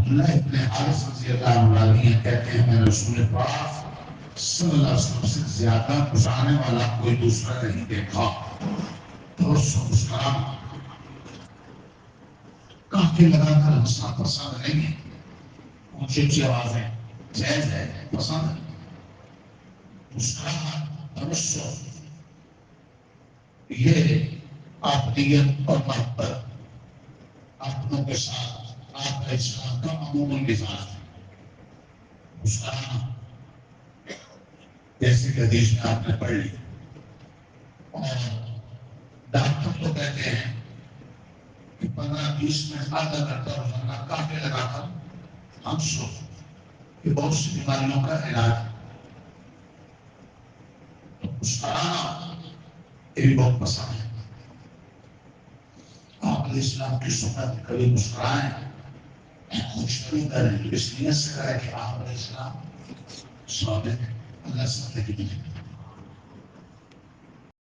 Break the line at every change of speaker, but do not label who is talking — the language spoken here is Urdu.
عبداللہ ابن حارث رضی اللہ عنہ کہتے ہیں میں رسول پاک صلی اللہ علیہ وسلم سے زیادہ مسکرانے والا کوئی دوسرا نہیں دیکھا. مسکرانا کافی لگا کر ہنسنا پسند نہیں ہے. اونچی اونچی آوازیں جائز ہے، پسند ہے. مسکرانا تبسم یہ آپنیت اور محبت اپنوں کے ساتھ آپ کا اسلام کا عموماً مزاج ہے. مسکرانا جیسے کہ حدیث میں آپ نے پڑھ لی. اور ڈاکٹر تو کہتے ہیں کہ 15-20 منٹ آدھا گھنٹہ روزانہ کافی لگا کر ہم سو کہ بہت سی بیماریوں کا علاج ہے. تو مسکرانا یہ بھی بہت پسند ہے. آپ علیہ السلام کی سنت کبھی مسکرائیں، خوشخبری کریں، اس نیت سے کریں کہ آپ علیہ السلام صادق اللہ سے